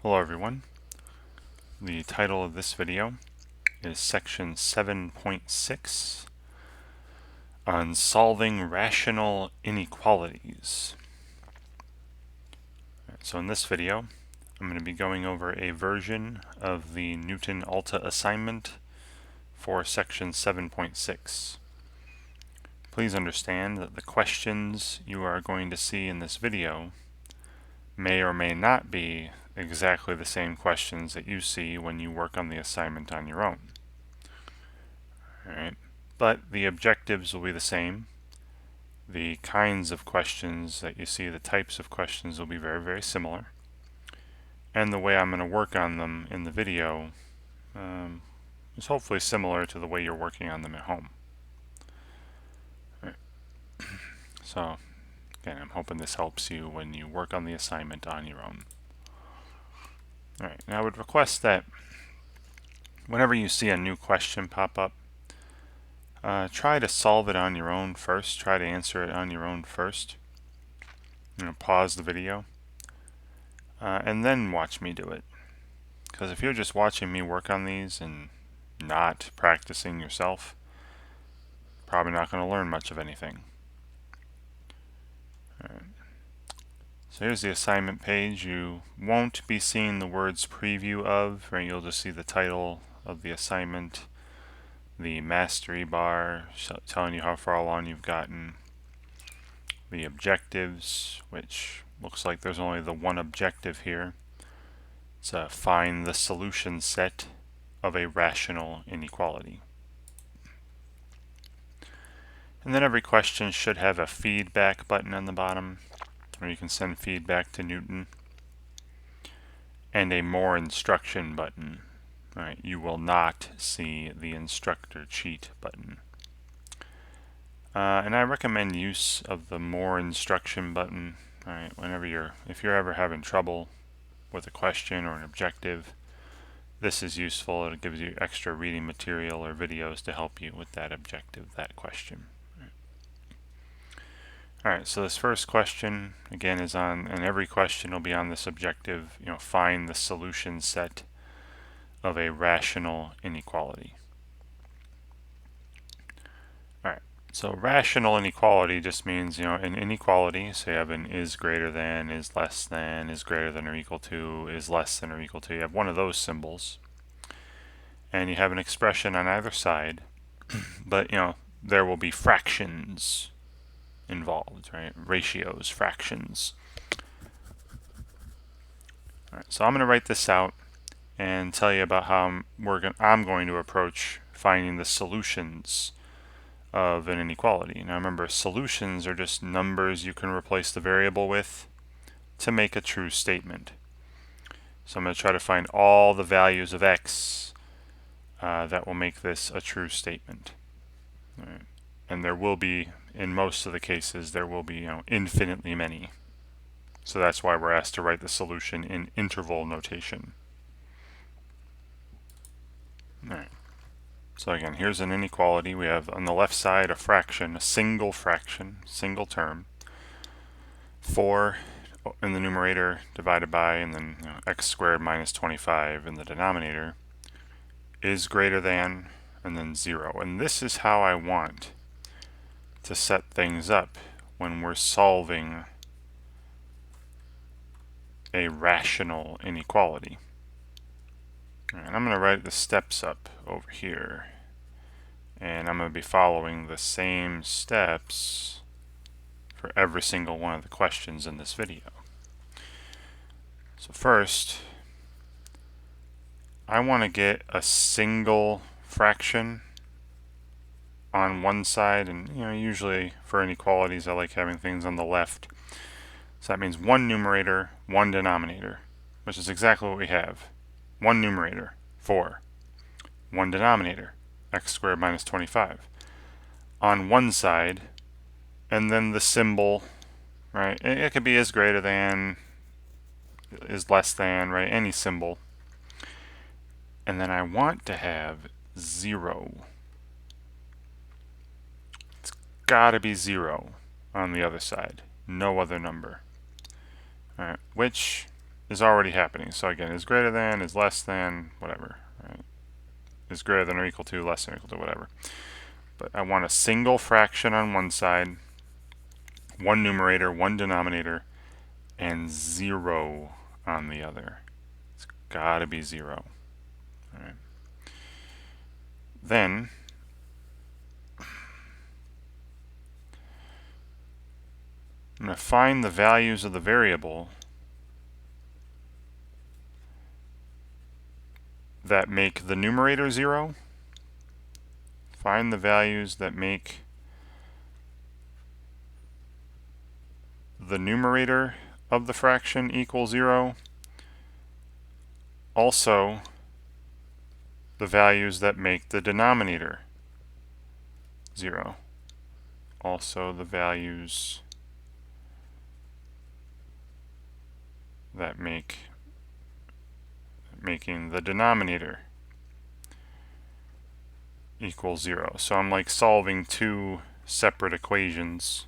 Hello everyone. The title of this video is section 7.6 on solving rational inequalities. So in this video I'm going to be going over a version of the Knewton Alta assignment for section 7.6. Please understand that the questions you are going to see in this video may or may not be exactly the same questions that you see when you work on the assignment on your own. Alright, but the objectives will be the same. The kinds of questions that you see, the types of questions will be very, very similar. And the way I'm going to work on them in the video is hopefully similar to the way you're working on them at home. Right. So, again, I'm hoping this helps you when you work on the assignment on your own. Alright, now I would request that whenever you see a new question pop up, try to solve it on your own first. Try to answer it on your own first. Pause the video and then watch me do it. Because if you're just watching me work on these and not practicing yourself, probably not going to learn much of anything. Alright. So here's the assignment page. You won't be seeing the words preview of, right? You'll just see the title of the assignment, the mastery bar telling you how far along you've gotten, the objectives, which looks like there's only the one objective here. It's find the solution set of a rational inequality. And then every question should have a feedback button on the bottom, where you can send feedback to Knewton, and a more instruction button. Right, you will not see the instructor cheat button. And I recommend use of the more instruction button. Alright, if you're ever having trouble with a question or an objective, this is useful. It gives you extra reading material or videos to help you with that objective, that question. Alright, so this first question again is on, and every question will be on this objective, find the solution set of a rational inequality. Alright, so rational inequality just means, an inequality, so you have an is greater than, is less than, is greater than or equal to, is less than or equal to. You have one of those symbols. And you have an expression on either side, but, there will be fractions involved, right? Ratios, fractions. Alright, so I'm going to write this out and tell you about how I'm going to approach finding the solutions of an inequality. Now remember, solutions are just numbers you can replace the variable with to make a true statement. So I'm going to try to find all the values of x that will make this a true statement. Right. And there will be, in most of the cases, there will be infinitely many. So that's why we're asked to write the solution in interval notation. Alright. So again, here's an inequality. We have on the left side a fraction, a single fraction, single term. 4 in the numerator divided by, and then x squared minus 25 in the denominator is greater than, and then 0. And this is how I want to set things up when we're solving a rational inequality. And I'm going to write the steps up over here, and I'm going to be following the same steps for every single one of the questions in this video. So first, I want to get a single fraction on one side, and usually for inequalities I like having things on the left. So that means one numerator, one denominator, which is exactly what we have. One numerator, 4. One denominator, x squared minus 25. On one side, and then the symbol, right? It could be is greater than, is less than, right? Any symbol. And then I want to have 0. It's gotta be 0 on the other side. No other number. Alright, which is already happening. So again, is greater than, is less than, whatever. Right? Is greater than or equal to, less than or equal to, whatever. But I want a single fraction on one side, one numerator, one denominator, and 0 on the other. It's got to be 0. All right. Then I'm going to find the values of the variable that make the numerator 0. Find the values that make the numerator of the fraction equal 0. Also, the values that make the denominator 0. Also, the values that making the denominator equal 0. So I'm like solving two separate equations.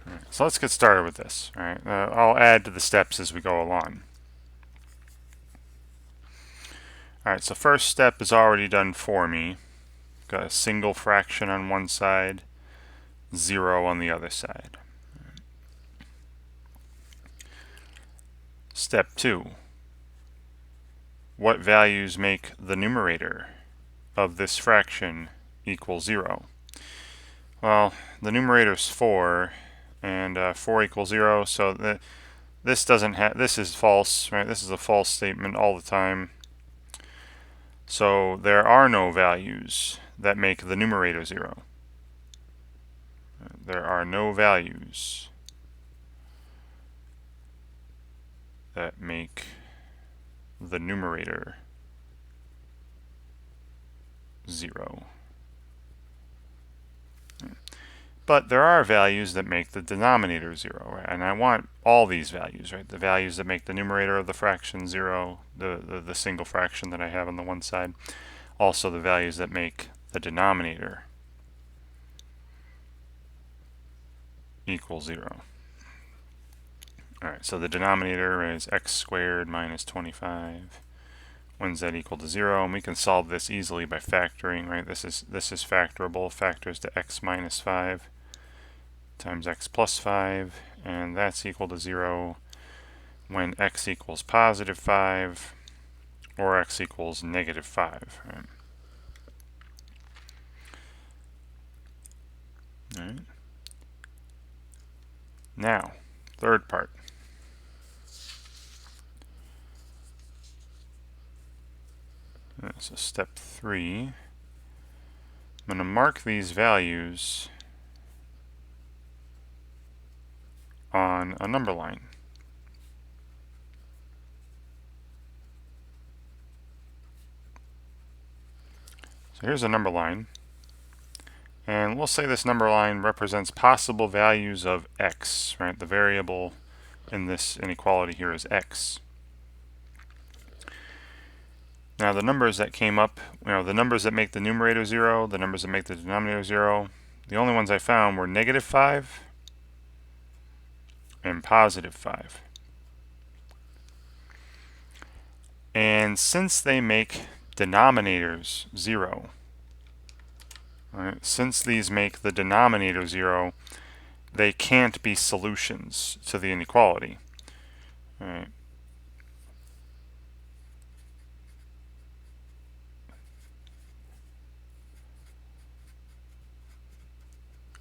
All right, so let's get started with this. All right, I'll add to the steps as we go along. All right, so first step is already done for me. Got a single fraction on one side, 0 on the other side. Step 2. What values make the numerator of this fraction equal 0? Well, the numerator is 4, and 4 equals 0, so this doesn't have, this is false, right? This is a false statement all the time. So there are no values that make the numerator 0. There are no values that make the numerator 0. But there are values that make the denominator 0, right? And I want all these values, right? The values that make the numerator of the fraction 0, the single fraction that I have on the one side. Also the values that make the denominator equal 0. Alright, so the denominator is x squared minus 25. When is that equal to 0? And we can solve this easily by factoring, right? This is factorable. Factors to x minus 5 times x plus 5, and that's equal to 0 when x equals positive 5 or x equals negative 5. Right? All right. Now, third part. So step 3, I'm going to mark these values on a number line. So here's a number line, and we'll say this number line represents possible values of x, right? The variable in this inequality here is x. Now the numbers that came up, the numbers that make the numerator 0, the numbers that make the denominator 0, the only ones I found were negative 5 and positive 5. And since they make denominators 0, right, since these make the denominator 0, they can't be solutions to the inequality. Right.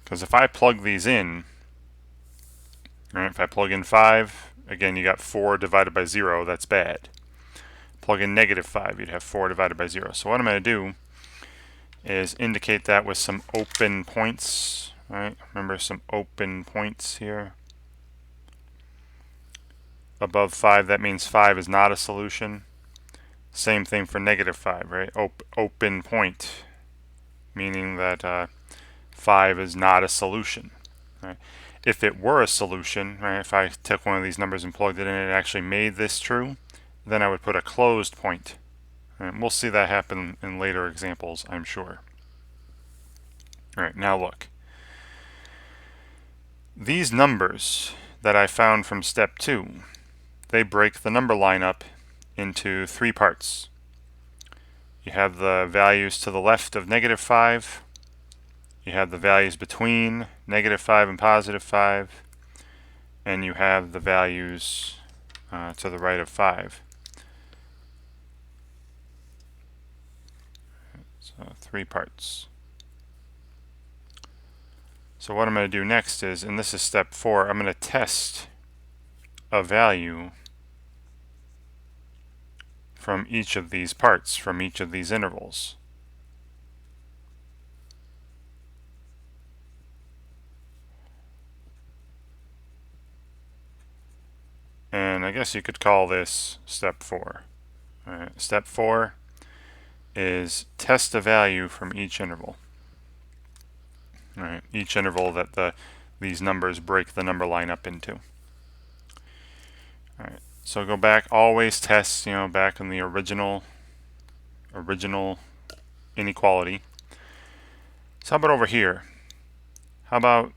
Because if I plug these in, right, if I plug in 5, again you got 4 divided by 0, that's bad. Plug in negative 5, you'd have 4 divided by 0. So what I'm going to do is indicate that with some open points. Right? Remember, some open points here. Above 5, that means 5 is not a solution. Same thing for negative 5, right? Open point, meaning that 5 is not a solution. Right? If it were a solution, right, if I took one of these numbers and plugged it in and it actually made this true, then I would put a closed point. And we'll see that happen in later examples, I'm sure. All right, now look. These numbers that I found from step 2, they break the number line up into 3 parts. You have the values to the left of -5, you have the values between -5 and +5, and you have the values to the right of 5. So 3 parts. So what I'm going to do next is, and this is step 4, I'm going to test a value from each of these parts, from each of these intervals. And I guess you could call this step 4. Step 4 is test a value from each interval. Each interval that these numbers break the number line up into. So go back, always test, back in the original inequality. So how about over here? How about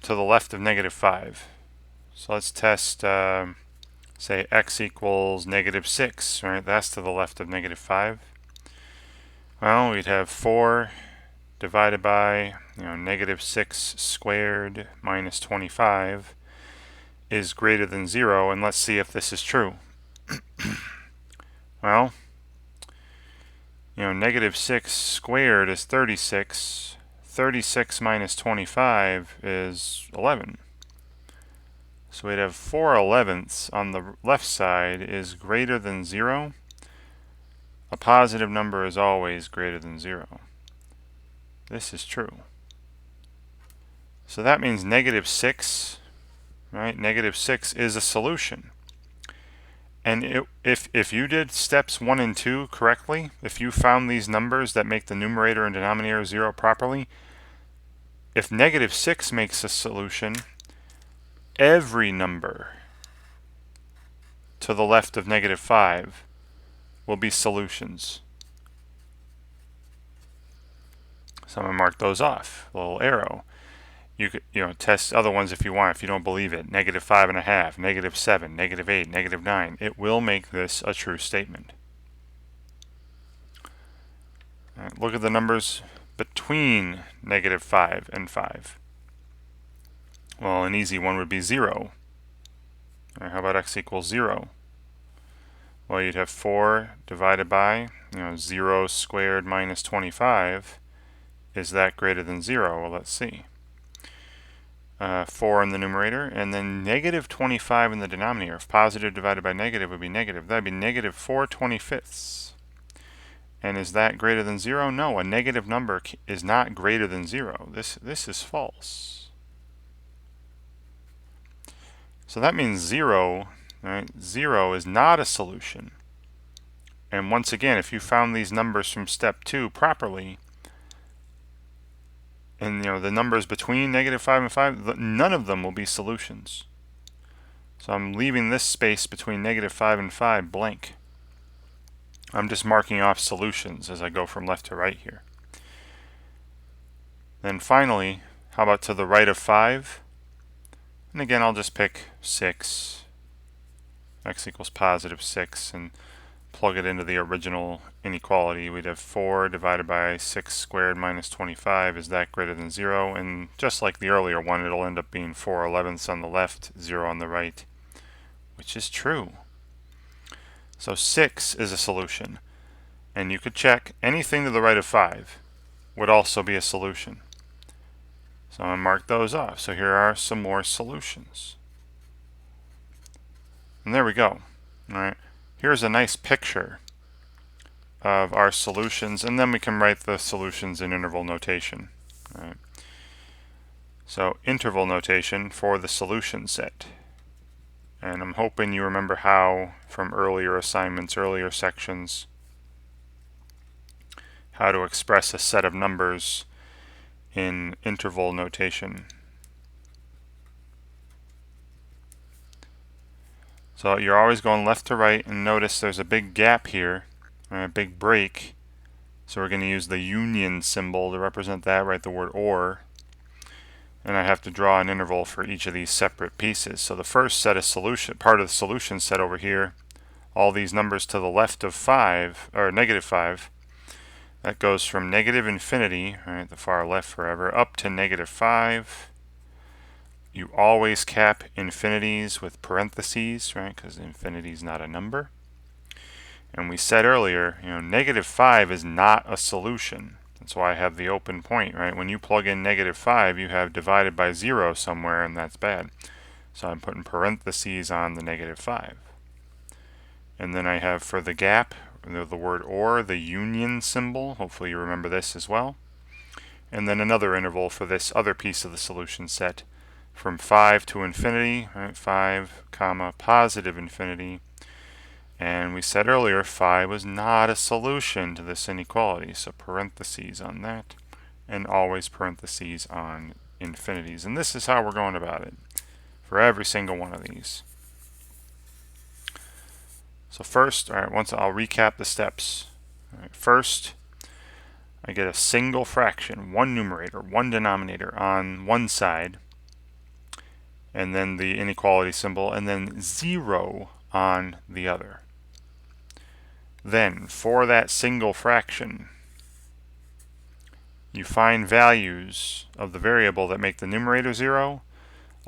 to the left of -5? So let's test, say x equals -6, right? That's to the left of -5. Well, we'd have 4 divided by, -6 squared minus 25 is greater than 0, and let's see if this is true. Well, -6 squared is 36. 36 minus 25 is 11. So we'd have 4/11ths on the left side is greater than 0. A positive number is always greater than 0. This is true. So that means -6, right? -6 is a solution. And if you did steps 1 and 2 correctly, if you found these numbers that make the numerator and denominator 0 properly, if -6 makes a solution, every number to the left of -5 will be solutions. So I'm going to mark those off, a little arrow. You could, test other ones if you want, if you don't believe it. -5.5, -7, -8, -9. It will make this a true statement. Look at the numbers between -5 and 5. Well, an easy one would be 0. How about x equals 0? Well, you'd have 4 divided by, 0 squared minus 25. Is that greater than 0? Well, let's see. 4 in the numerator, and then -25 in the denominator. If positive divided by negative would be negative. That would be -4/25. And is that greater than 0? No, a negative number is not greater than 0. This is false. So that means 0, right? 0 is not a solution. And once again, if you found these numbers from step 2 properly, and the numbers between -5 and 5, none of them will be solutions. So I'm leaving this space between -5 and 5 blank. I'm just marking off solutions as I go from left to right here. Then finally, how about to the right of 5? And again, I'll just pick 6. X equals +6, and plug it into the original inequality. We'd have 4 divided by 6 squared minus 25. Is that greater than 0? And just like the earlier one, it'll end up being 4/11ths on the left, 0 on the right, which is true. So 6 is a solution. And you could check anything to the right of 5 would also be a solution. So I'm going to mark those off. So here are some more solutions. And there we go. All right. Here's a nice picture of our solutions, and then we can write the solutions in interval notation. All right. So interval notation for the solution set. And I'm hoping you remember how, from earlier assignments, earlier sections, how to express a set of numbers in interval notation. So you're always going left to right, and notice there's a big gap here, a big break. So we're going to use the union symbol to represent that, write the word or. and I have to draw an interval for each of these separate pieces. So the first set of part of the solution set over here, all these numbers to the left of 5, or negative 5, that goes from negative infinity, right, the far left forever, up to negative 5. You always cap infinities with parentheses, right, because infinity is not a number. And we said earlier, negative 5 is not a solution. That's why I have the open point, right? When you plug in negative 5, you have divided by 0 somewhere, and that's bad. So I'm putting parentheses on the negative 5. And then I have for the gap, the word or, the union symbol. Hopefully you remember this as well. And then another interval for this other piece of the solution set from 5 to infinity, right? 5, comma, positive infinity. And we said earlier 5 was not a solution to this inequality, so parentheses on that, and always parentheses on infinities. And this is how we're going about it for every single one of these. So first, all right, I'll recap the steps. All right, first, I get a single fraction, one numerator, one denominator on one side, and then the inequality symbol, and then 0 on the other. Then, for that single fraction, you find values of the variable that make the numerator 0,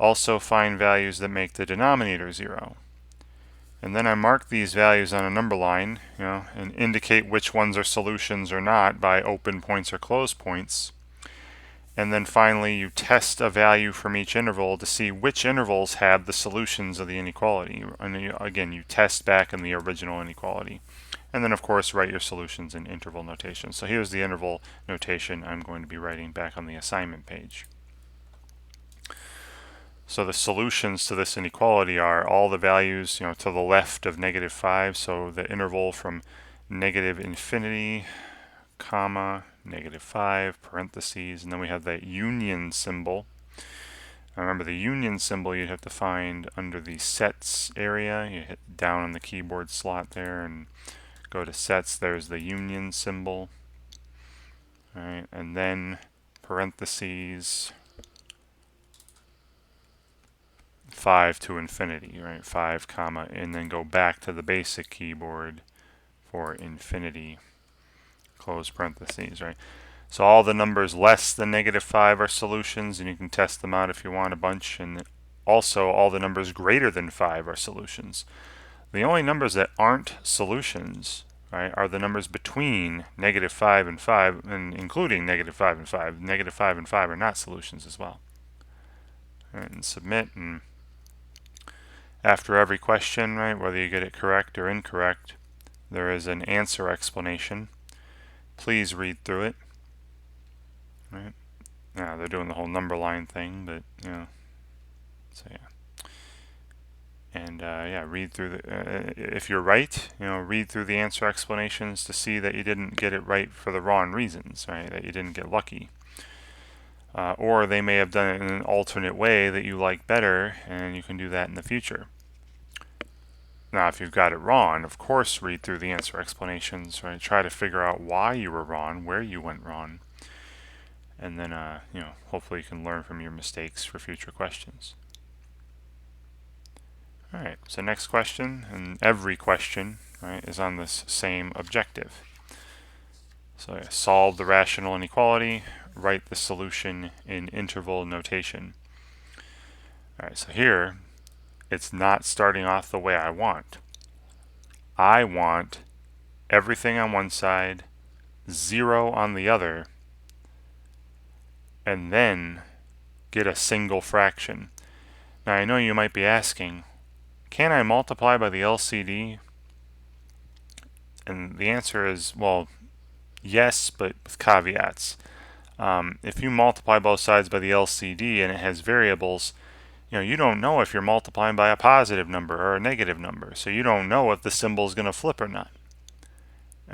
also find values that make the denominator 0. And then I mark these values on a number line, and indicate which ones are solutions or not by open points or closed points. And then finally, you test a value from each interval to see which intervals have the solutions of the inequality. And again, you test back in the original inequality. And then, of course, write your solutions in interval notation. So here's the interval notation I'm going to be writing back on the assignment page. So the solutions to this inequality are all the values, to the left of negative 5. So the interval from negative infinity, comma, negative 5, parentheses, and then we have that union symbol. Now remember, the union symbol you'd have to find under the sets area. You hit down on the keyboard slot there and go to sets. There's the union symbol. All right, and then parentheses 5 to infinity, right? 5 comma, and then go back to the basic keyboard for infinity, close parentheses, right? So all the numbers less than negative 5 are solutions, and you can test them out if you want a bunch, and also all the numbers greater than 5 are solutions. The only numbers that aren't solutions, right, are the numbers between negative 5 and 5, and including negative 5 and 5. Negative 5 and 5 are not solutions as well. All right, and submit, and after every question, right, whether you get it correct or incorrect, there is an answer explanation. Please read through it. Right? Now they're doing the whole number line thing, but so yeah. And read through the. If you're right, read through the answer explanations to see that you didn't get it right for the wrong reasons, right? That you didn't get lucky. Or they may have done it in an alternate way that you like better, and you can do that in the future. Now, if you've got it wrong, of course, read through the answer explanations, right? Try to figure out why you were wrong, where you went wrong, and then, hopefully you can learn from your mistakes for future questions. All right, so next question, and every question, right, is on this same objective. So solve the rational inequality, write the solution in interval notation. All right, so here, it's not starting off the way I want. I want everything on one side, 0 on the other, and then get a single fraction. Now I know you might be asking, can I multiply by the LCD? And the answer is, well, yes, but with caveats. If you multiply both sides by the LCD and it has variables, you don't know if you're multiplying by a positive number or a negative number, so you don't know if the symbol is going to flip or not.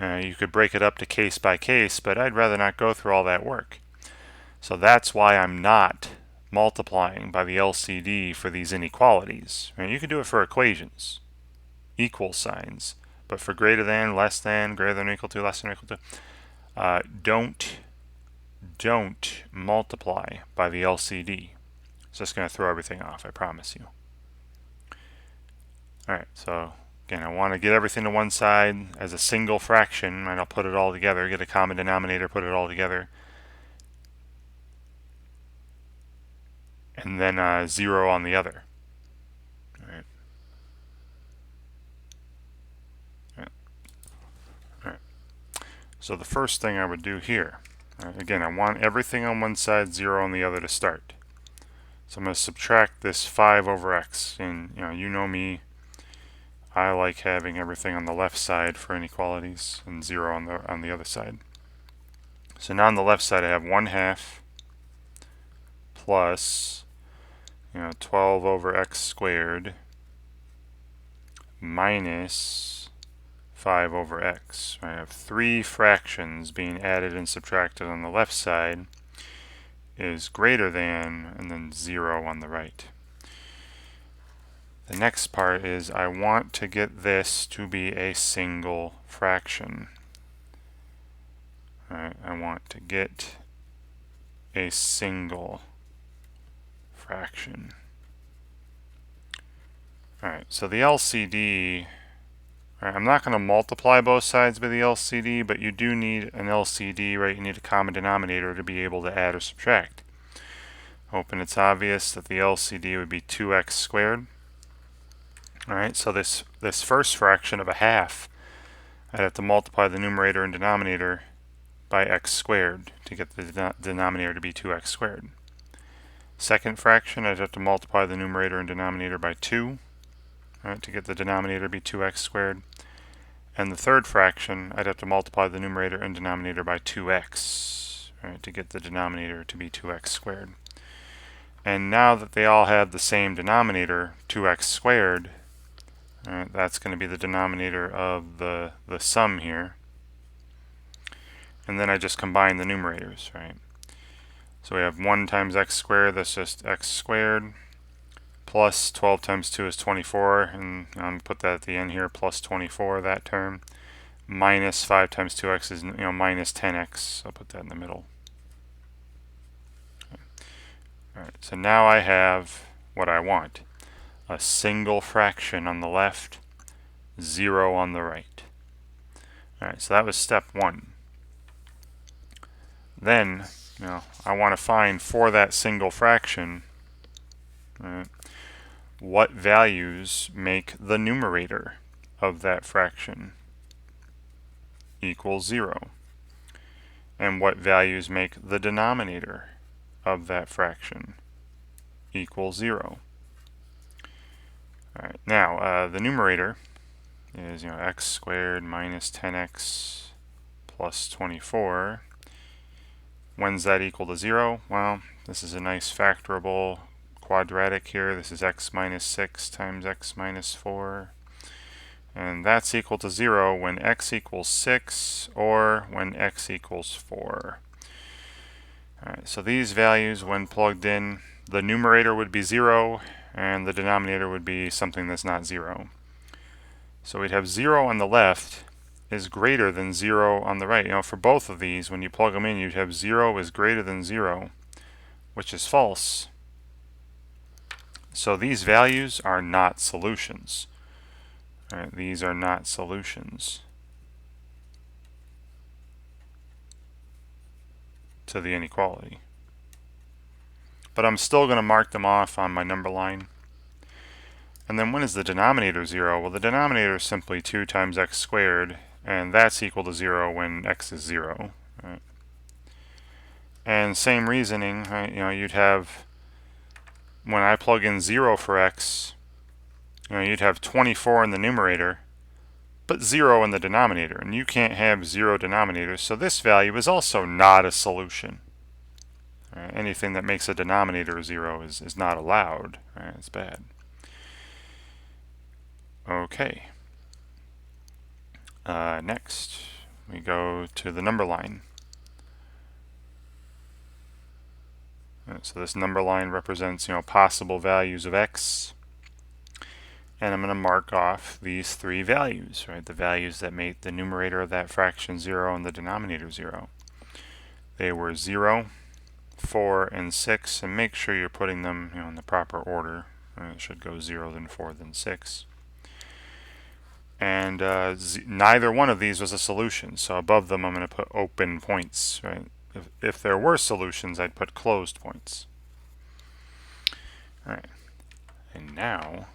You could break it up to case by case, but I'd rather not go through all that work. So that's why I'm not multiplying by the LCD for these inequalities. Right? You can do it for equations, equal signs, but for greater than, less than, greater than or equal to, less than or equal to, don't don't multiply by the LCD. It's just going to throw everything off, I promise you. Alright, so again, I want to get everything to one side as a single fraction, and I'll put it all together, get a common denominator, put it all together, and then 0 on the other. Alright. Alright. So the first thing I would do here, again, I want everything on one side, 0 on the other to start. So I'm going to subtract this 5 over x, and you know me, I like having everything on the left side for inequalities and 0 on the other side. So now on the left side I have 1/2 plus 12 over x squared minus 5 over x. I have 3 fractions being added and subtracted on the left side is greater than, and then 0 on the right. The next part is I want to get this to be a single fraction. Alright, I want to get a single fraction. Alright, so the LCD, I'm not going to multiply both sides by the LCD, but you do need an LCD, right? You need a common denominator to be able to add or subtract. Hoping it's obvious that the LCD would be 2x squared. Alright, so this first fraction of 1/2, I'd have to multiply the numerator and denominator by x squared to get the denominator to be 2x squared. Second fraction, I'd have to multiply the numerator and denominator by 2, right, to get the denominator to be 2x squared. And the third fraction, I'd have to multiply the numerator and denominator by 2x, right, to get the denominator to be 2x squared. And now that they all have the same denominator, 2x squared, that's going to be the denominator of the sum here. And then I just combine the numerators, right? So we have 1 times x squared, that's just x squared, plus 12 times 2 is 24, and I'm going to put that at the end here, plus 24, that term, minus 5 times 2x is minus 10x, I'll put that in the middle. Alright, so now I have what I want. A single fraction on the left, 0 on the right. Alright, so that was step 1. Then, I want to find for that single fraction, what values make the numerator of that fraction equal 0, and what values make the denominator of that fraction equal 0. Alright, now the numerator is x squared minus 10x plus 24. When's that equal to 0? Well, this is a nice factorable quadratic here. This is x minus 6 times x minus 4. And that's equal to 0 when x equals 6 or when x equals 4. Alright, so these values, when plugged in, the numerator would be 0 and the denominator would be something that's not 0. So we'd have 0 on the left is greater than 0 on the right. For both of these, when you plug them in, you'd have 0 is greater than 0, which is false. So these values are not solutions. Alright, these are not solutions to the inequality. But I'm still going to mark them off on my number line. And then when is the denominator 0? Well, the denominator is simply 2 times x squared, and that's equal to 0 when x is 0. Right? And same reasoning, right? You'd have, when I plug in 0 for x, you'd have 24 in the numerator, but 0 in the denominator. And you can't have 0 denominators, so this value is also not a solution. Anything that makes a denominator 0 is not allowed. Right? It's bad. Okay. Next, we go to the number line. So this number line represents, possible values of x. And I'm going to mark off these 3 values, right? The values that make the numerator of that fraction 0 and the denominator 0. they were 0, 4, and 6, and make sure you're putting them in the proper order. It should go 0, then 4, then 6. And neither one of these was a solution, so above them I'm going to put open points. Right? If there were solutions, I'd put closed points. All right. And now,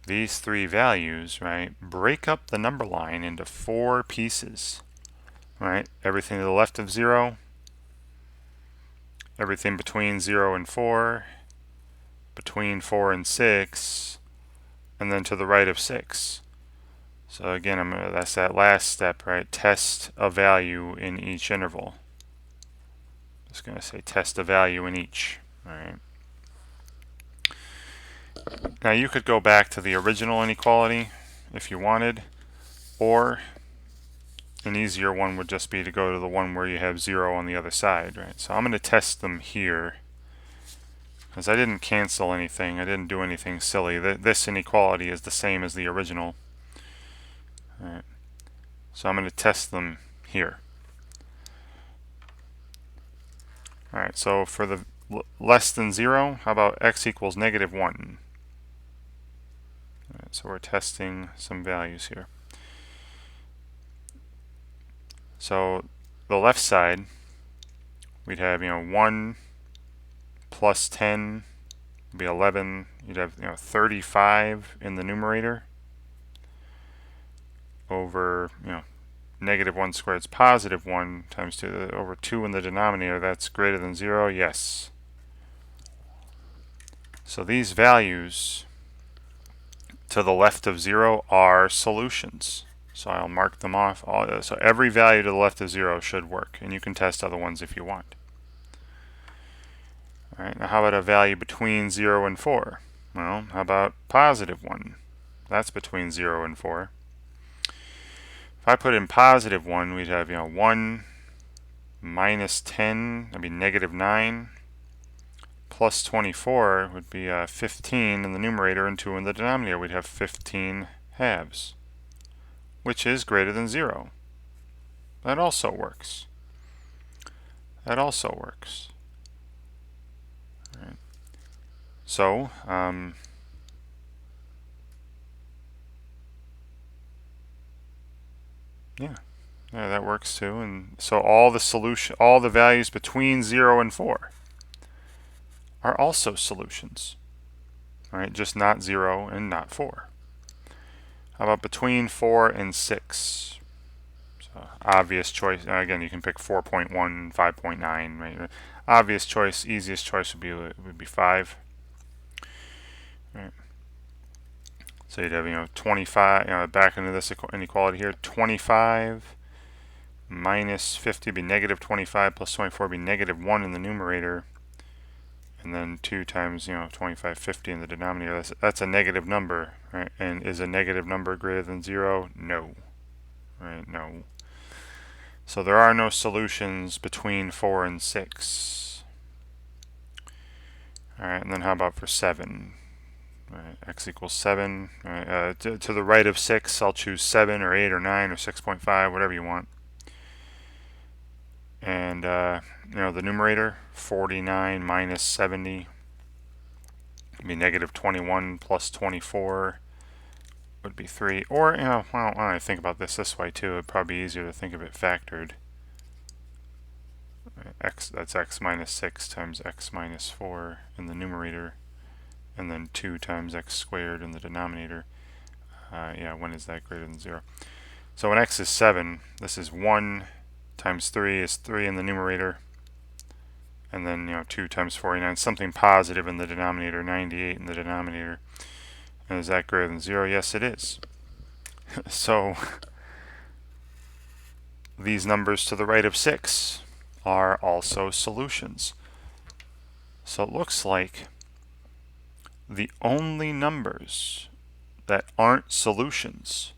these three values, right, break up the number line into 4 pieces. Right? Everything to the left of 0, everything between 0 and 4, between 4 and 6, and then to the right of 6. So again, that's that last step, right? Test a value in each interval. Just going to say test a value in each. All right. Now you could go back to the original inequality if you wanted, or an easier one would just be to go to the one where you have 0 on the other side, right? So I'm going to test them here, because I didn't cancel anything. I didn't do anything silly. This inequality is the same as the original. All right. So I'm going to test them here. All right, so for the less than 0, how about x equals -1? All right, so we're testing some values here. So the left side, we'd have 1 plus 10 would be 11. You'd have 35 in the numerator over -1 squared is +1 times 2 over 2 in the denominator. That's greater than 0. Yes. So these values to the left of 0 are solutions. So I'll mark them off. So every value to the left of 0 should work, and you can test other ones if you want. All right, now how about a value between 0 and 4? Well, how about +1? That's between 0 and 4. If I put in +1, we'd have 1 minus 10, that'd be -9, plus 24 would be 15 in the numerator and 2 in the denominator. We'd have 15 halves, which is greater than 0. That also works. That also works. All right. So, yeah, that works too. And so all the values between 0 and 4 are also solutions. All right, just not 0 and not 4. How about between 4 and 6? So obvious choice. Again, you can pick 4.1, 5.9. Right? Obvious choice, easiest choice would be 5. Right. So you'd have 25. Back into this inequality here. 25 minus 50 would be -25 plus 24 would be -1 in the numerator. And then 2 times 25, 50 in the denominator. That's a negative number, right? And is a negative number greater than 0? No. Right? No. So there are no solutions between 4 and 6. All right, and then how about for 7? Right, x equals 7. Right, to the right of 6, I'll choose 7 or 8 or 9 or 6.5, whatever you want. And the numerator, 49 minus 70 would be -21 plus 24 would be 3. Or, well, why don't I think about this way too? It'd probably be easier to think of it factored. That's x minus 6 times x minus 4 in the numerator, and then 2 times x squared in the denominator. When is that greater than 0? So when x is 7, this is 1 times 3 is 3 in the numerator, and then 2 times 49, something positive in the denominator, 98 in the denominator. And is that greater than 0? Yes, it is. So these numbers to the right of 6 are also solutions. So it looks like the only numbers that aren't solutions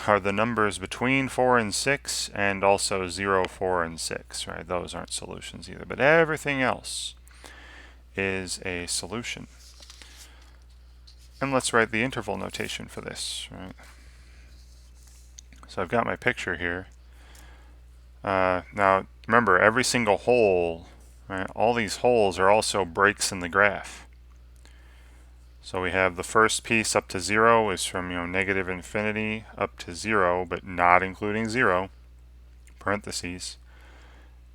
are the numbers between 4 and 6, and also 0, 4, and 6, right? Those aren't solutions either, but everything else is a solution. And let's write the interval notation for this, right? So I've got my picture here. Now, remember, every single hole, right, all these holes are also breaks in the graph. So we have the first piece up to 0 is from negative infinity up to 0, but not including 0, parentheses.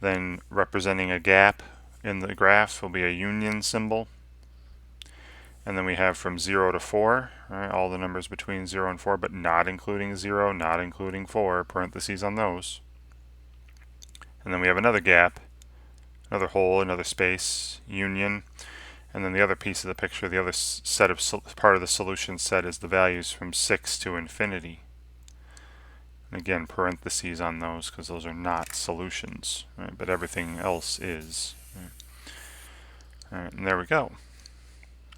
Then representing a gap in the graph will be a union symbol. And then we have from 0 to 4, right, all the numbers between 0 and 4, but not including 0, not including 4, parentheses on those. And then we have another gap, another hole, another space, union. And then the other piece of the picture, the other set of part of the solution set is the values from 6 to infinity. And again, parentheses on those because those are not solutions, right? But everything else is. Right? All right, and there we go.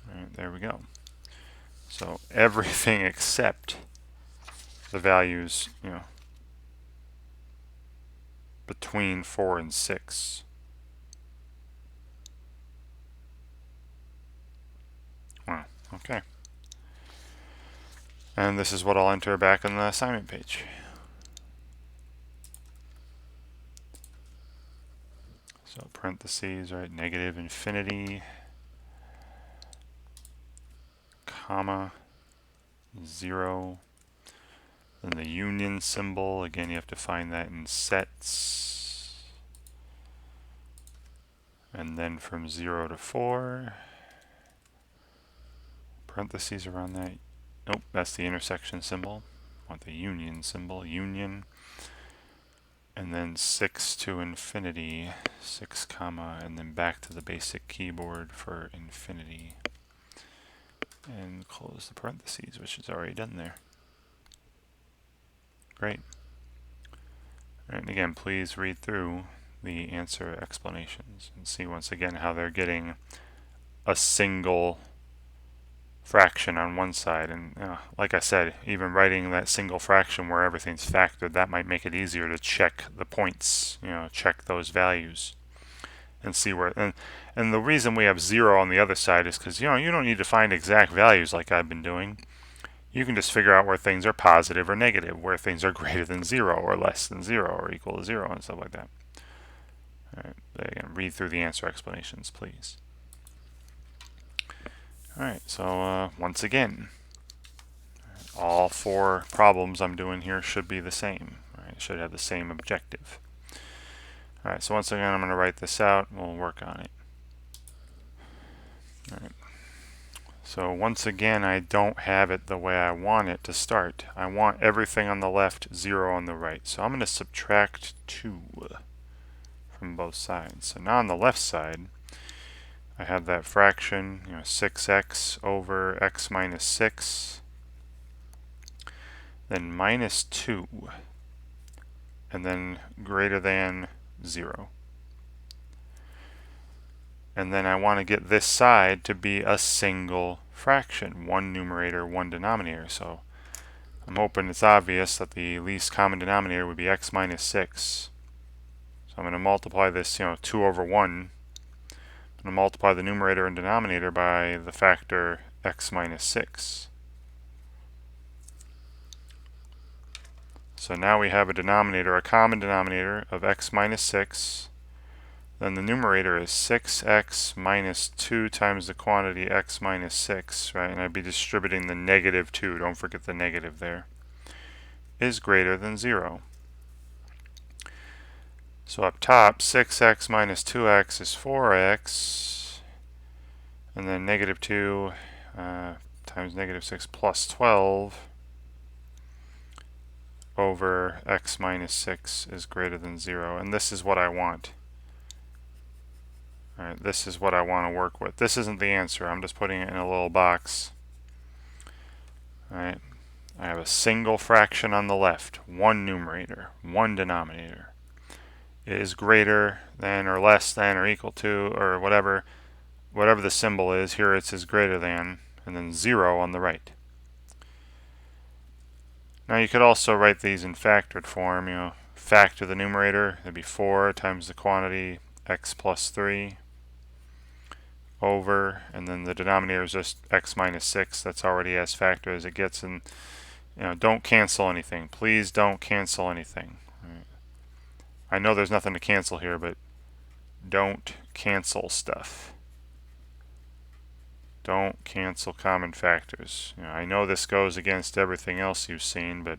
All right, there we go. So everything except the values, between 4 and 6. Wow, okay. And this is what I'll enter back on the assignment page. So parentheses, right, negative infinity, comma, 0. Then the union symbol, again, you have to find that in sets. And then from 0 to 4, parentheses around that. Nope, that's the intersection symbol. I want the union symbol, union. And then 6 to infinity, 6 comma, and then back to the basic keyboard for infinity. And close the parentheses, which is already done there. Great. And again, please read through the answer explanations and see once again how they're getting a single fraction on one side. And like I said, even writing that single fraction where everything's factored, that might make it easier to check the points, check those values and see where. And the reason we have 0 on the other side is because you don't need to find exact values like I've been doing. You can just figure out where things are positive or negative, where things are greater than 0 or less than 0 or equal to 0 and stuff like that. All right, again, read through the answer explanations, please. All right, so once again, all 4 problems I'm doing here should be the same. Right? Should have the same objective. All right, so once again, I'm going to write this out. We'll work on it. All right. So once again, I don't have it the way I want it to start. I want everything on the left, 0 on the right. So I'm going to subtract 2 from both sides. So now on the left side, I have that fraction, 6x over x minus 6, then minus 2, and then greater than 0. And then I want to get this side to be a single fraction, one numerator, one denominator. So I'm hoping it's obvious that the least common denominator would be x minus 6. So I'm going to multiply this, 2 over 1. I'm going to multiply the numerator and denominator by the factor x minus 6. So now we have a denominator, a common denominator of x minus 6. Then the numerator is 6x minus 2 times the quantity x minus 6, right? And I'd be distributing the negative 2, don't forget the negative there, is greater than 0. So up top, 6x minus 2x is 4x, and then negative 2 times negative 6 plus 12 over x minus 6 is greater than 0. And this is what I want. All right, this is what I want to work with. This isn't the answer. I'm just putting it in a little box. All right, I have a single fraction on the left, one numerator, one denominator. It is greater than or less than or equal to or whatever the symbol is. Here it says greater than, and then 0 on the right. Now you could also write these in factored form. Factor the numerator. That'd be 4 times the quantity x plus 3. Over, and then the denominator is just x minus 6. That's already as factored as it gets. And don't cancel anything. Please don't cancel anything. Right. I know there's nothing to cancel here, but don't cancel stuff. Don't cancel common factors. I know this goes against everything else you've seen, but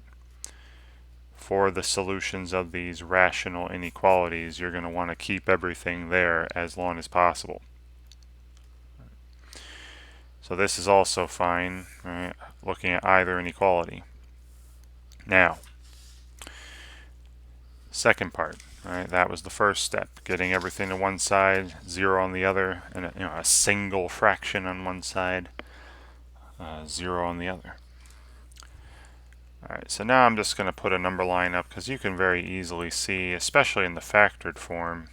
for the solutions of these rational inequalities, you're going to want to keep everything there as long as possible. So this is also fine, right? Looking at either inequality. Now, second part, right? That was the first step, getting everything to one side, 0 on the other, and a single fraction on one side, 0 on the other. Alright, so now I'm just going to put a number line up because you can very easily see, especially in the factored form,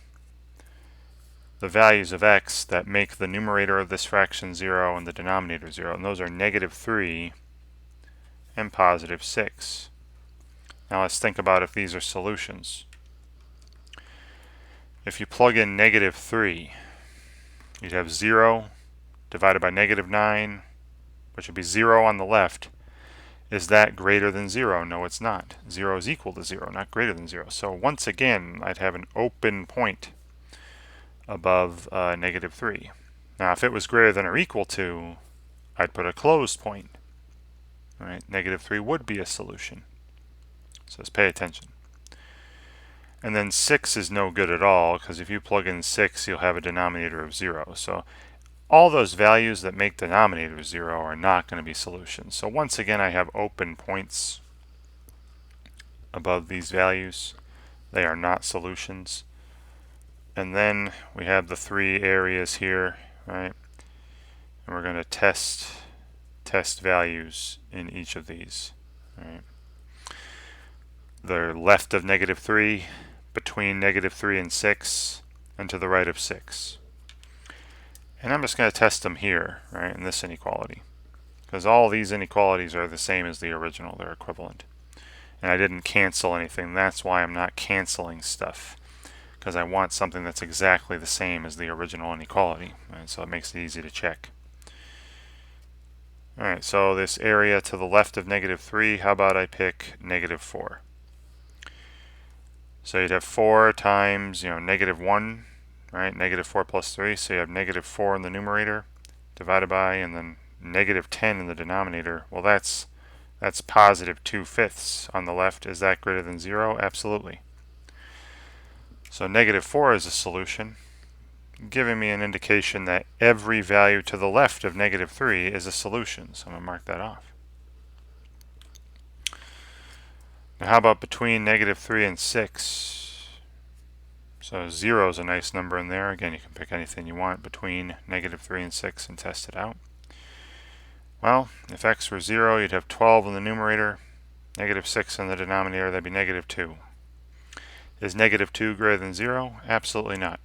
the values of x that make the numerator of this fraction 0 and the denominator 0, and those are -3 and +6. Now let's think about if these are solutions. If you plug in -3, you'd have 0 divided by -9, which would be 0 on the left. Is that greater than 0? No, it's not. 0 is equal to 0, not greater than 0. So once again, I'd have an open point above -3. Now, if it was greater than or equal to, I'd put a closed point. All right, -3 would be a solution. So just pay attention. And then 6 is no good at all, because if you plug in 6, you'll have a denominator of 0. So all those values that make denominators 0 are not going to be solutions. So once again, I have open points above these values. They are not solutions. And then we have the 3 areas here, right? And we're going to test values in each of these, right? They're left of -3, between -3 and 6, and to the right of 6. And I'm just going to test them here, right, in this inequality. Because all these inequalities are the same as the original, they're equivalent. And I didn't cancel anything, that's why I'm not canceling stuff. Because I want something that's exactly the same as the original inequality, right? So it makes it easy to check. Alright, so this area to the left of -3, how about I pick -4? So you'd have 4 times, -1, right? -4 plus 3, so you have -4 in the numerator, divided by, and then -10 in the denominator. Well, that's +2/5 on the left. Is that greater than 0? Absolutely. So -4 is a solution, giving me an indication that every value to the left of -3 is a solution. So I'm going to mark that off. Now how about between -3 and 6? So 0 is a nice number in there. Again, you can pick anything you want between -3 and 6 and test it out. Well, if x were 0, you'd have 12 in the numerator, -6 in the denominator, that'd be -2. Is -2 greater than 0? Absolutely not.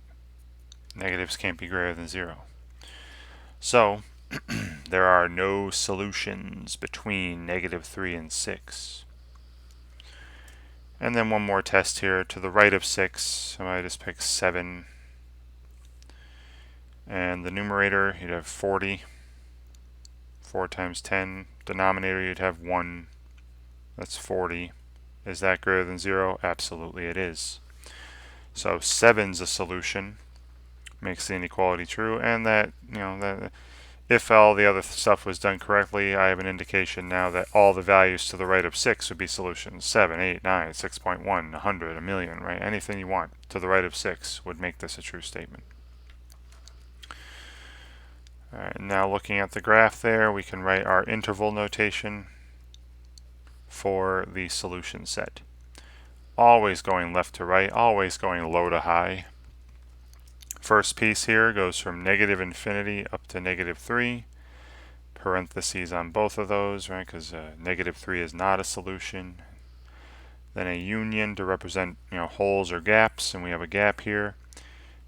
Negatives can't be greater than 0. So, there are no solutions between -3 and 6. And then one more test here. To the right of 6, I might just pick 7. And the numerator, you'd have 40. 4 times 10. Denominator, you'd have 1. That's 40. Is that greater than 0? Absolutely it is. So 7's a solution. Makes the inequality true. And that, if all the other stuff was done correctly, I have an indication now that all the values to the right of 6 would be solutions. 7, 8, 9, 6.1, 100, a million, right? Anything you want to the right of 6 would make this a true statement. Alright, now looking at the graph there, we can write our interval notation for the solution set. Always going left to right, always going low to high. First piece here goes from -infinity up to -3. Parentheses on both of those, right? Because -3 is not a solution. Then a union to represent, holes or gaps, and we have a gap here.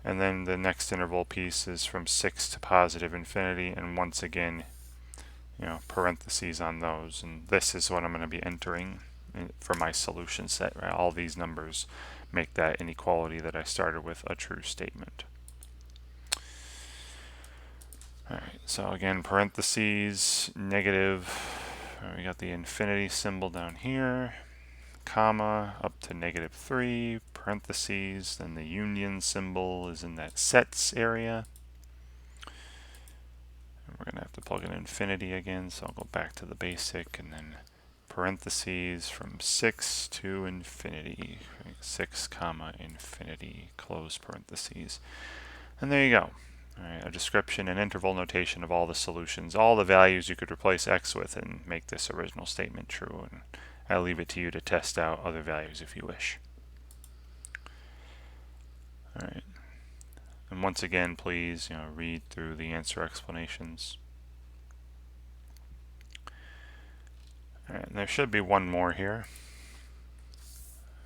And then the next interval piece is from 6 to +infinity, and once again, parentheses on those. And this is what I'm going to be entering for my solution set, right? All these numbers make that inequality that I started with a true statement. Alright, so again, parentheses, negative, we got the infinity symbol down here, comma up to -3, parentheses, then the union symbol is in that sets area. And we're going to have to plug in infinity again, so I'll go back to the basic, and then parentheses from 6 to infinity, 6 comma infinity, close parentheses. And there you go. All right, a description and interval notation of all the solutions, all the values you could replace x with and make this original statement true. And I'll leave it to you to test out other values if you wish. All right. And once again, please, read through the answer explanations. All right, and there should be one more here.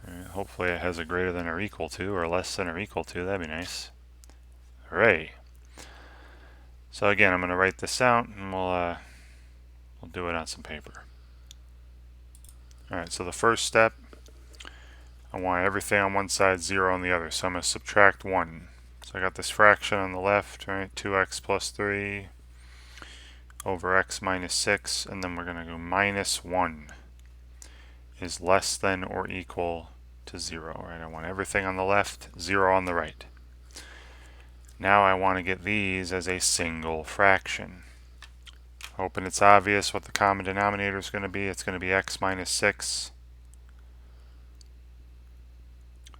All right, hopefully it has a greater than or equal to, or less than or equal to. That'd be nice. Hooray! So again, I'm going to write this out, and we'll do it on some paper. All right. So the first step, I want everything on one side, 0 on the other. So I'm going to subtract 1. So I got this fraction on the left, right? 2x plus 3 over x minus 6, and then we're going to go minus 1 is less than or equal to 0. Right? I want everything on the left, 0 on the right. Now I want to get these as a single fraction. Hoping it's obvious what the common denominator is going to be. It's going to be x minus 6.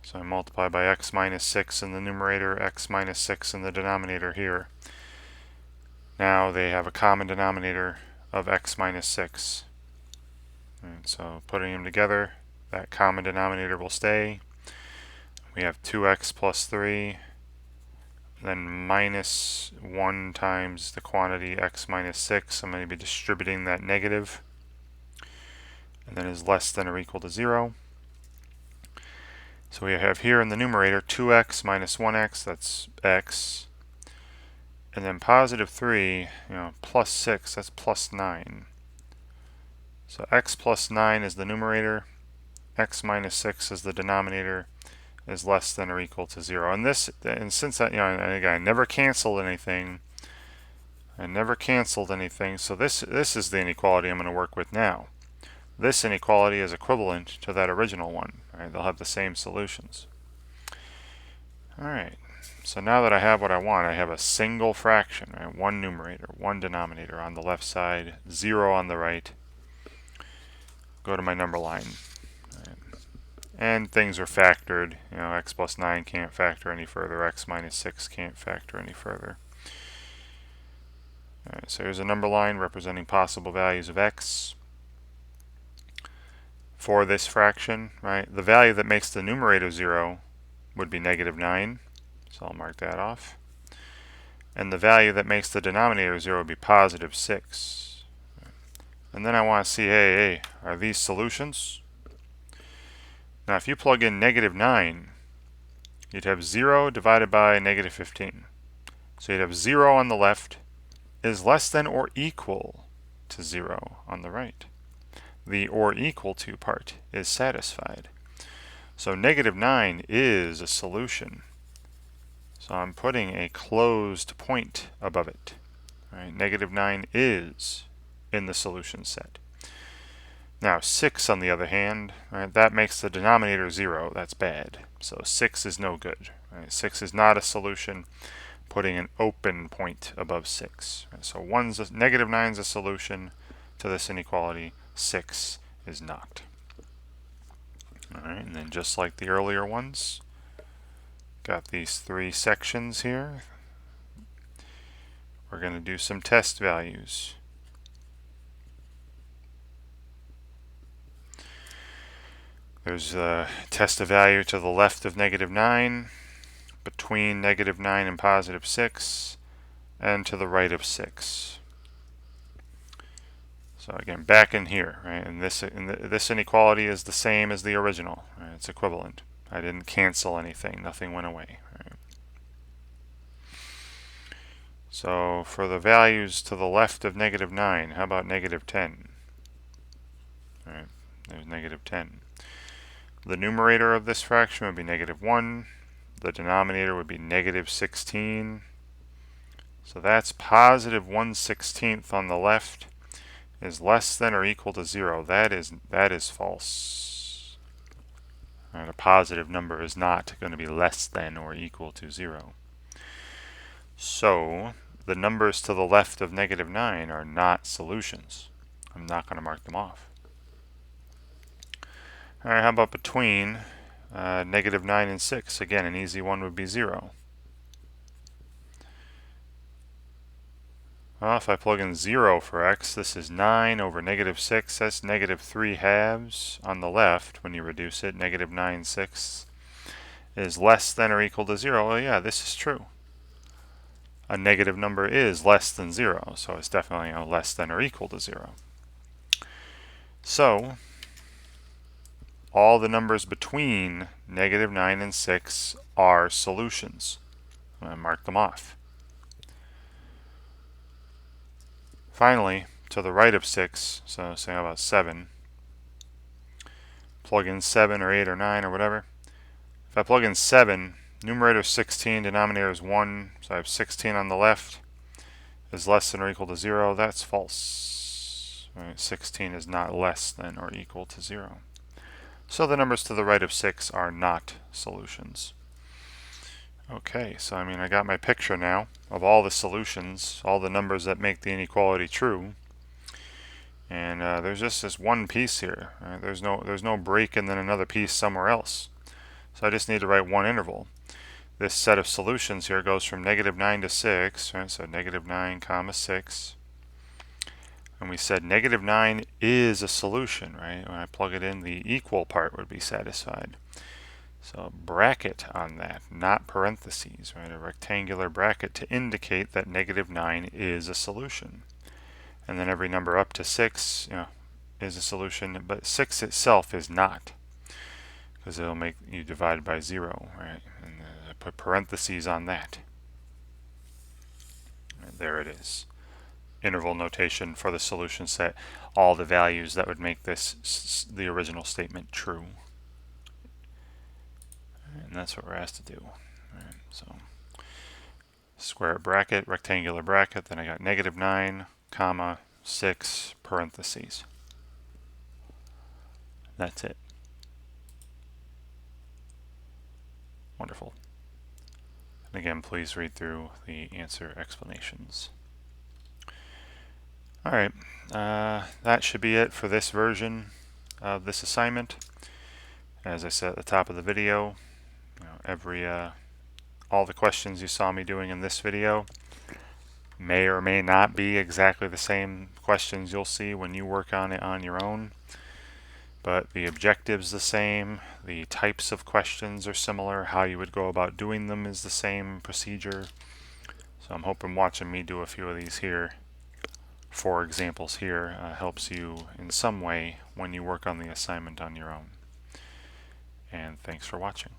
So I multiply by x minus 6 in the numerator, x minus 6 in the denominator here. Now they have a common denominator of x minus 6. And so putting them together, that common denominator will stay. We have 2x plus 3. Then minus 1 times the quantity x minus 6. I'm going to be distributing that negative. And then is less than or equal to 0. So we have here in the numerator 2x minus 1x, that's x. And then positive 3, plus 6, that's plus 9. So x plus 9 is the numerator, x minus 6 is the denominator, is less than or equal to 0. And since and again, I never canceled anything. So this is the inequality I'm going to work with now. This inequality is equivalent to that original one. Right? They'll have the same solutions. All right. So now that I have what I want, I have a single fraction, right? One numerator, one denominator on the left side, 0 on the right. Go to my number line. And things are factored. X plus 9 can't factor any further. X minus 6 can't factor any further. All right, so here's a number line representing possible values of x for this fraction. Right, the value that makes the numerator 0 would be -9. So I'll mark that off. And the value that makes the denominator 0 would be positive 6. And then I want to see, hey, are these solutions? Now, if you plug in -9, you'd have 0 divided by -15. So you'd have 0 on the left is less than or equal to 0 on the right. The or equal to part is satisfied. So -9 is a solution. So I'm putting a closed point above it. Right? -9 is in the solution set. Now 6 on the other hand, right, that makes the denominator 0. That's bad. So 6 is no good. Right? 6 is not a solution. Putting an open point above 6. Right? So -9 is a solution to this inequality. 6 is not. All right, and then just like the earlier ones, got these 3 sections here. We're going to do some test values. There's a test of value to the left of -9, between -9 and positive 6, and to the right of 6. So again, back in here, right? And this inequality is the same as the original. Right? It's equivalent. I didn't cancel anything. Nothing went away. Right? So for the values to the left of -9, how about -10? All right, there's -10. The numerator of this fraction would be -1. The denominator would be -16. So that's positive 1/16 on the left is less than or equal to 0. That is false. Right, a positive number is not going to be less than or equal to 0. So the numbers to the left of negative 9 are not solutions. I'm not going to mark them off. All right, how about between negative 9 and 6? Again, an easy one would be 0. Well, if I plug in 0 for x, this is 9 over negative 6. That's negative 3 halves on the left when you reduce it. Negative 9/6 is less than or equal to 0. Well, yeah, this is true. A negative number is less than 0, so it's definitely less than or equal to 0. So all the numbers between negative 9 and 6 are solutions. I'm going to mark them off. Finally, to the right of 6, so say how about 7, plug in 7 or 8 or 9 or whatever. If I plug in 7, numerator is 16, denominator is 1, so I have 16 on the left, is less than or equal to 0. That's false. Right, 16 is not less than or equal to 0. So the numbers to the right of 6 are not solutions. Okay, so I got my picture now of all the solutions, all the numbers that make the inequality true. And there's just this one piece here. Right? There's no break and then another piece somewhere else. So I just need to write one interval. This set of solutions here goes from negative 9 to 6. Right? So negative 9 comma 6. And we said negative 9 is a solution, right? When I plug it in, the equal part would be satisfied. So bracket on that, not parentheses, right? A rectangular bracket to indicate that negative 9 is a solution. And then every number up to 6, is a solution, but 6 itself is not, because it'll make you divide by 0, right? And I put parentheses on that. And there it is. Interval notation for the solution set, all the values that would make this the original statement true. And that's what we're asked to do. Right, so square bracket, rectangular bracket, then I got negative 9 comma 6 parentheses. That's it. Wonderful. And again, please read through the answer explanations. Alright, that should be it for this version of this assignment. As I said at the top of the video, all the questions you saw me doing in this video may or may not be exactly the same questions you'll see when you work on it on your own. But the objective's the same, the types of questions are similar, how you would go about doing them is the same procedure. So I'm hoping watching me do a few of these here, 4 examples here, helps you in some way when you work on the assignment on your own. And thanks for watching.